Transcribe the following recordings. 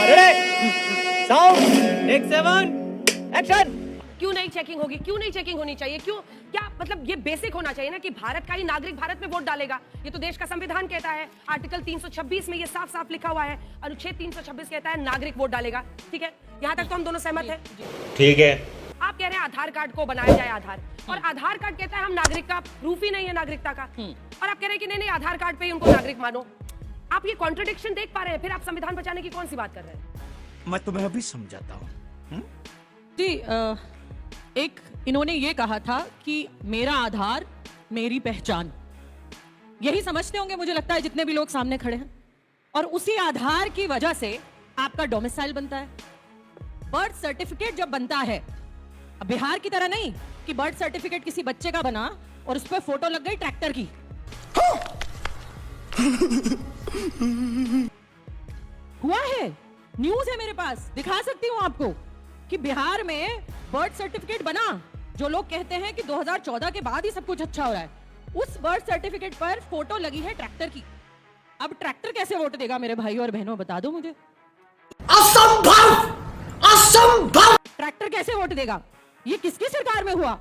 Sound take 7 action. क्यों नहीं checking होगी? क्यों नहीं चेकिंग होनी चाहिए? क्यों? क्या मतलब ये बेसिक होना चाहिए ना कि भारत का ही नागरिक भारत में वोट डालेगा। ये तो देश का संविधान कहता है, आर्टिकल 326 में ये साफ साफ लिखा हुआ है, अनुच्छेद 326 कहता है नागरिक वोट डालेगा। ठीक है, यहाँ तक तो हम दोनों सहमत हैं। ठीक है, आप कह रहे हैं आधार कार्ड को बनाया जाए आधार, और आधार कार्ड कहता है हम नागरिक का प्रूफ ही नहीं है नागरिकता का, और आप कह रहे हैं कि नहीं आधार कार्ड पे ही उनको नागरिक मानो। आप ये कॉन्ट्रडिक्शन देख पा रहे हैं? फिर आप संविधान बचाने की कौन सी बात कर रहे हैं? मैं तुम्हें अभी समझाता हूँ। जी, एक इन्होंने ये कहा था कि मेरा आधार मेरी पहचान, यही समझते होंगे मुझे लगता है जितने भी लोग सामने खड़े हैं, और उसी आधार की वजह से आपका डोमिसाइल बनता है। बर्थ सर्टिफिकेट जब बनता है, अब बिहार की तरह नहीं कि बर्थ सर्टिफिकेट किसी बच्चे का बना और उस पर फोटो लग गई ट्रैक्टर की। हुआ है, न्यूज है मेरे पास, दिखा सकती हूं आपको कि बिहार में बर्थ सर्टिफिकेट बना। जो लोग कहते हैं कि 2014 के बाद ही सब कुछ अच्छा हो रहा है, उस बर्थ सर्टिफिकेट पर फोटो लगी है ट्रैक्टर की। अब ट्रैक्टर कैसे वोट देगा मेरे भाई और बहनों, बता दो मुझे। असंभव, असंभव। ट्रैक्टर कैसे वोट देगा? ये किसकी सरकार में हुआ?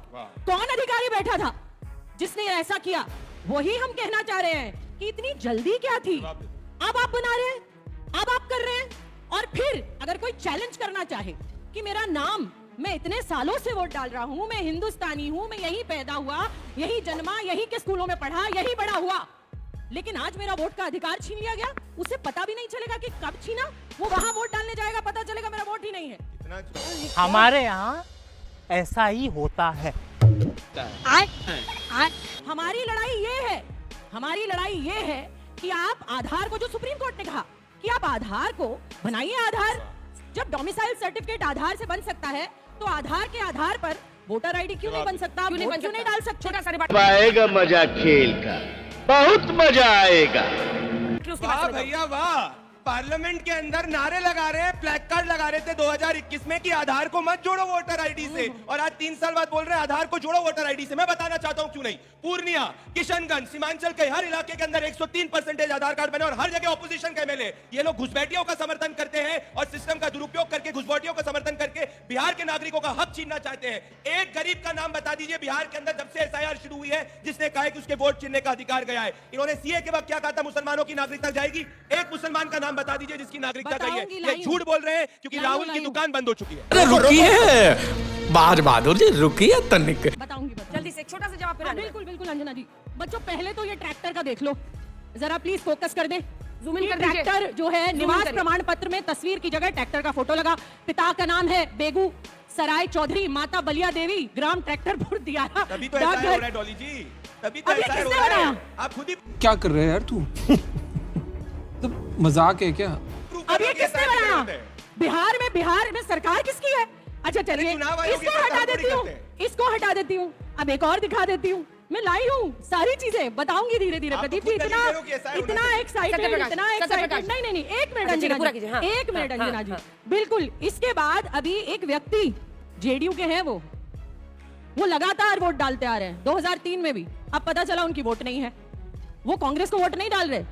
कौन अधिकारी बैठा था जिसने ऐसा किया? वही हम कहना चाह रहे हैं कि इतनी जल्दी क्या थी? अब आप बना रहे हैं, अब आप कर रहे हैं, और फिर अगर कोई चैलेंज करना चाहे कि मेरा नाम, मैं इतने सालों से वोट डाल रहा हूं, मैं हिंदुस्तानी हूं, मैं यहीं पैदा हुआ, यहीं जन्मा, यहीं के स्कूलों में पढ़ा, यहीं बड़ा हुआ, लेकिन आज मेरा वोट का अधिकार छीन लिया गया। उसे पता भी नहीं चलेगा कि कब छीना। वो वहां वोट डालने जाएगा, पता चलेगा मेरा वोट ही नहीं है। हमारे यहाँ ऐसा ही होता है। हमारी लड़ाई ये है, हमारी लड़ाई ये है कि आप आधार को, जो सुप्रीम कोर्ट ने कहा कि आप आधार को बनाइए, आधार जब डोमिसाइल सर्टिफिकेट आधार से बन सकता है, तो आधार के आधार पर वोटर आईडी क्यों नहीं बन सकता? आप वोट क्यों नहीं डाल सकते? छोटा सा आएगा मजा खेल का, बहुत मजा आएगा। वाह भैया वाह, पार्लियामेंट के अंदर नारे लगा रहे हैं, प्लैक कार्ड लगा रहे थे 2021 में कि आधार को मत जोड़ो वोटर आईडी से, और आज 3 साल बाद बोल रहे हैं आधार को जोड़ो वोटर आईडी से। मैं बताना चाहता हूं क्यों नहीं। पूर्णिया, किशनगंज, सीमांचल के हर इलाके के अंदर 103% आधार कार्ड बने, और हर जगह ऑपोजिशन के एमएलए ये लोग घुसपैठियों का समर्थन करते हैं और सिस्टम का दुरुपयोग करके घुसपैठियों का समर्थन करके बिहार के नागरिकों का हक छीनना चाहते हैं। एक गरीब का नाम बता दीजिए बिहार के अंदर जब से एसआईआर शुरू हुई है जिसने कहा कि उसके वोट छीनने का अधिकार गया है। इन्होंने सीए के वक्त क्या कहा था, मुसलमानों की नागरिकता जाएगी। एक मुसलमान का नाम बता दीजिए जिसकी नागरिकता गई है। ये झूठ बोल रहे हैं क्योंकि राहुल की दुकान बंद हो चुकी है। अरे रुकिए बाज बहादुर जी, रुकिए तनिक। बताऊंगी जल्दी से एक छोटा सा जवाब फिर। बिल्कुल बिल्कुल अंजना जी। बच्चों पहले तो ये ट्रैक्टर का देख लो जरा, प्लीज फोकस कर दे। जूम इन कर दीजिए। ट्रैक्टर जो है, निवास प्रमाण पत्र में तस्वीर की जगह ट्रैक्टर का फोटो लगा। पिता का नाम है बेगू सराय चौधरी, माता बलिया देवी, ग्राम ट्रैक्टरपुर दियारा। तभी तो ऐसा हो रहा है डॉली जी, तभी तो ऐसा हो रहा है। आप खुद ही क्या कर रहे हैं यार तू? तो मजाक है क्या? अब ये किसने बनाया? बिहार में सरकार किसकी है? अच्छा चलिए इसको हटा देती हूँ, इसको हटा देती हूँ। अब एक और दिखा देती हूँ, मैं लाई हूँ सारी चीजें, बताऊंगी धीरे धीरे। प्रदीप जी इतना एक्साइटेड, नहीं, एक मिनट अंजना जी, एक मिनट अंजना जी, बिल्कुल। इसके बाद अभी एक व्यक्ति जेडीयू के हैं, वो लगातार वोट डालते आ रहे हैं 2003 में भी। अब पता चला उनकी वोट नहीं है, वो कांग्रेस को वोट नहीं डाल रहे।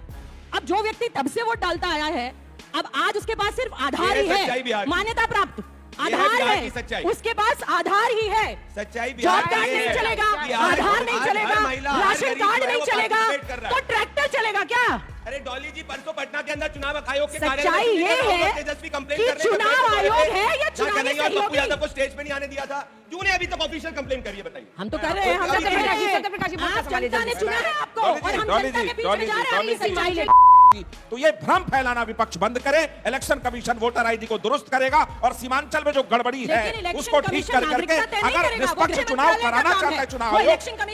अब जो व्यक्ति तब से वोट डालता आया है, अब आज उसके पास सिर्फ आधार ही है, मान्यता प्राप्त आधार है, उसके पास आधार ही है। सच्चाई जॉब कार्ड नहीं चलेगा, आधार नहीं चलेगा, राशन कार्ड नहीं चलेगा, तो ट्रैक्टर चलेगा क्या? अरे डॉली जी, परसों पटना के अंदर चुनाव आयोग के सच्चाई ये है तेजस्वी कंप्लेंट कि कर रहे हैं। चुनाव आयोग है या चुनावी पप्पू सहयोगी? यादव को स्टेज पे नहीं आने दिया था, क्यों ने अभी तक ऑफिशियल कंप्लेंट करी है बताइए? हम तो कर रहे हैं, हम तो कह रहे हैं, आप जनता ने चुना है आपको, और हम जनता के बीच में जा रहे हैं अपनी सच्चाई लेकर। तो ये भ्रम फैलाना विपक्ष बंद करे। इलेक्शन कमीशन वोटर आईडी को दुरुस्त करेगा और सीमांचल में जो गड़बड़ी है उसको ठीक कर करके अगर निष्पक्ष चुनाव कराना चाहता है चुनाव आयोग,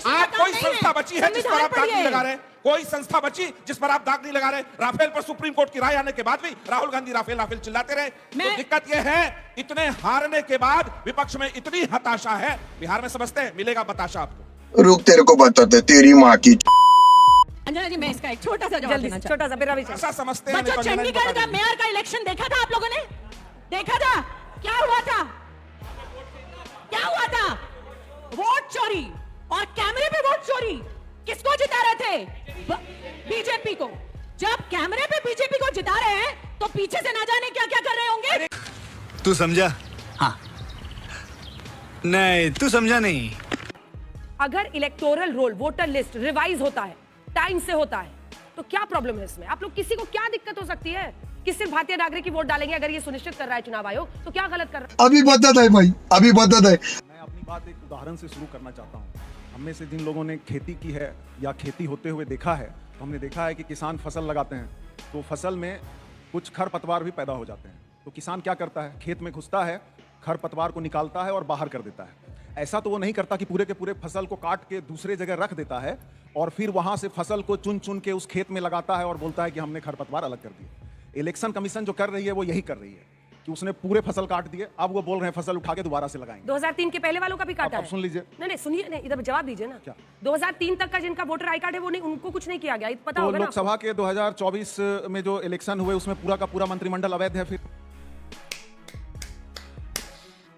आप कोई संस्था बची है जिस पर आप दाग नहीं लगा रहे? कोई संस्था बची जिस पर आप दाग नहीं लगा रहे? राफेल पर सुप्रीम कोर्ट की राय आने के बाद भी राहुल गांधी राफेल राफेल चिल्लाते रहे। तो दिक्कत यह है, इतने हारने के बाद विपक्ष में इतनी हताशा है। बिहार में समझते हैं मिलेगा बताशा आपको। रुक, तेरे को बताते तेरी माँ की। अंजना जी, मैं इसका एक छोटा सा जवाब देना छोटा सा मेरा भी ऐसा समझते हैं। बच्चों, चंडीगढ़ का मेयर का इलेक्शन देखा था आप लोगों ने? देखा था क्या हुआ था? क्या हुआ था? वोट चोरी, और कैमरे पे वोट चोरी। किसको जिता रहे थे? बीजेपी को। जब कैमरे पे बीजेपी को जिता रहे हैं तो पीछे से ना जाने क्या क्या कर रहे होंगे। तू समझा? हाँ। नहीं, तू समझा नहीं। अगर electoral roll voter list revise होता है, टाइम से होता है, तो क्या प्रॉब्लम है इसमें? आप लोग किसी को क्या दिक्कत हो सकती है कि सिर्फ भारतीय नागरिक ही वोट डालेंगे? अगर ये सुनिश्चित कर रहा है चुनाव आयोग, तो क्या गलत कर रहा है? अभी बता है भाई, अभी बता है। मैं अपनी बात एक उदाहरण से शुरू करना चाहता हूँ। हम में से जिन लोगों ने खेती की है या खेती होते हुए देखा है, तो हमने देखा है कि किसान फसल लगाते हैं तो फसल में कुछ खरपतवार भी पैदा हो जाते हैं। तो किसान क्या करता है? खेत में घुसता है, खरपतवार को निकालता है और बाहर कर देता है। ऐसा तो वो नहीं करता कि पूरे के पूरे फसल को काट के दूसरे जगह रख देता है और फिर वहां से फसल को चुन चुन के उस खेत में लगाता है और बोलता है कि हमने खरपतवार अलग कर दिए। इलेक्शन कमीशन जो कर रही है वो यही कर रही है कि उसने पूरे फसल काट दिए, अब वो बोल रहे हैं फसल उठा के दोबारा से लगाएंगे। 2003 के पहले वालों का भी काटा है। सुन लीजिए। नहीं सुनिए, नहीं इधर जवाब दीजिए ना। क्या? 2003 तक का जिनका वोटर आई कार्ड है वो नहीं, उनको कुछ नहीं किया गया, पता तो होगा ना। लोकसभा के 2024 में जो इलेक्शन हुए उसमें पूरा का पूरा मंत्रिमंडल अवैध है। फिर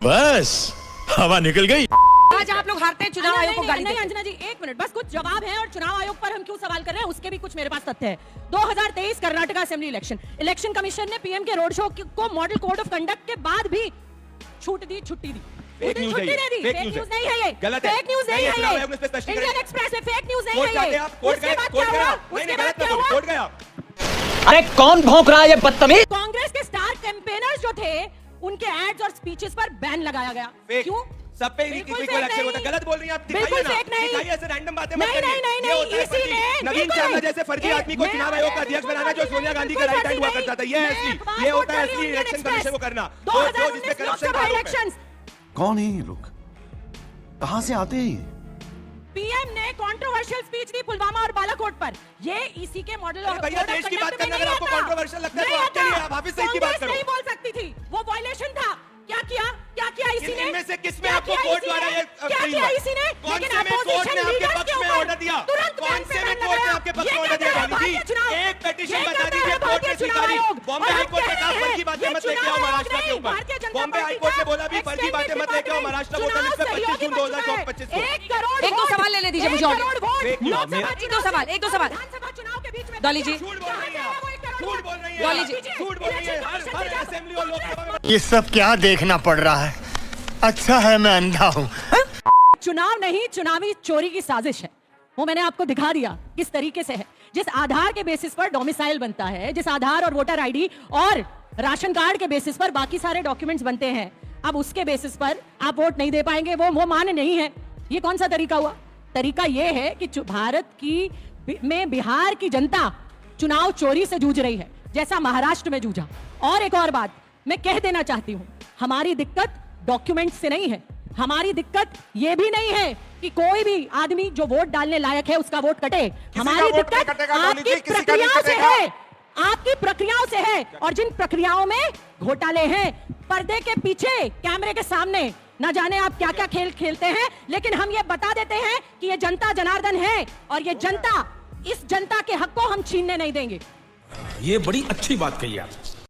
बस हवा निकल गई। आज आप लोग हारते हैं, चुनाव आयोग को गाली नहीं अंजना जी, एक मिनट बस, कुछ जवाब है और चुनाव आयोग पर हम क्यों सवाल कर रहे हैं उसके भी कुछ मेरे पास तथ्य है। 2023 कर्नाटक असेंबली इलेक्शन कमीशन ने पीएम के रोड शो को मॉडल कोड ऑफ कंडक्ट के बाद भी छूट दी, छुट्टी दी। फेक न्यूज़ है ये, फेक न्यूज़ नहीं है ये, गलत है, फेक न्यूज़ नहीं है ये, इंडियन एक्सप्रेस में फेक न्यूज़ नहीं है ये। उसके बाद क्या हुआ? उसके बाद क्या हुआ? कोर्ट गया। अरे कौन भौंक रहा है ये बदतमीज? कांग्रेस के स्टार कैंपेनर्स जो थे उनके एड्स और स्पीचेस पर बैन लगाया गया। क्यों? सब पे इक्वल एक्शन होता है। गलत बोल रही हैं आप, बिल्कुल फेक नहीं, दिखाइए, ऐसे रैंडम बातें मत नहीं करिए। नहीं नहीं नहीं, इसी ने नवीन चावला जैसे फर्जी आदमी को चुनाव आयोग का अध्यक्ष बनाना, जो सोनिया गांधी का राइट हैंड हुआ करता था, ये असली, ये होता है असली इलेक्शन कमीशन को करना। 2019 लोकसभा इलेक्शंस। कौन है ये लोग? कहाँ से आते हैं? पीएम ने कंट्रोवर्शियल स्पीच दी पुलवामा और बालाकोट पर। ये इसी के मॉडल ऑफ भैया देश की बात करना, अगर आपको कंट्रोवर्शियल लगता है तो आपके लिए आप हाफिज सईद की बात करो। नहीं बोल सकती थी, वो वायलेशन था। क्या किया? क्या किया इसी ने? इनमें से किसमें आपको कोर्ट द्वारा ये क्या किया इसी ने? कौन से में कोर्ट ने आपके पक्ष में ऑर्डर दिया? कौन से में कोर्ट ने आपके पक्ष में ऑर्डर दिया? गांधी जी एक पेटिशन बता दीजिए कोर्ट ने स्वीकारी। बॉम्बे हाई कोर्ट ने कहा फर्जी बातें मत लेके आओ महाराष्ट्र के ऊपर। बॉम्बे हाई कोर्ट ने बोला भी फर्जी बातें मत लेके आओ महाराष्ट्र वोटर लिस्ट पे 25 जून 2025 को। 1 करोड़, एक दो सवाल ले दीजिए मुझे और। एक दो सवाल विधानसभा चुनाव के बीच में डॉली जी, झूठ बोल रही है, झूठ बोल रही है, डॉली जी, झूठ बोल रही है। हर असेंबली और लोकसभा में ये सब क्या देखना पड़ रहा है? अच्छा है मैं अंधा हूँ। चुनाव नहीं, चुनावी चोरी की साजिश है। वो मैंने आपको दिखा दिया किस तरीके से है। जिस आधार के बेसिस पर डोमिसाइल बनता है, जिस आधार और वोटर आईडी और राशन कार्ड के बेसिस पर बाकी सारे डॉक्यूमेंट्स बनते हैं, अब उसके बेसिस पर आप वोट नहीं दे पाएंगे, वो मान्य नहीं है। ये कौन सा तरीका हुआ? तरीका ये है कि भारत की में बिहार की जनता चुनाव चोरी से जूझ रही है, जैसा महाराष्ट्र में जूझा। और एक और बात मैं कह देना चाहती हूँ, हमारी दिक्कत डॉक्यूमेंट से नहीं है। हमारी दिक्कत ये भी नहीं है कि कोई भी आदमी जो वोट डालने लायक है उसका वोट कटे। हमारी दिक्कत आपकी प्रक्रियाओं से है, आपकी प्रक्रियाओं से है। और जिन प्रक्रियाओं में घोटाले हैं, पर्दे के पीछे, कैमरे के सामने, न जाने आप क्या क्या खेल खेलते हैं, लेकिन हम ये बता देते हैं कि ये जनता जनार्दन है और ये जनता, इस जनता के हक को हम छीनने नहीं देंगे। ये बड़ी अच्छी बात कही आप।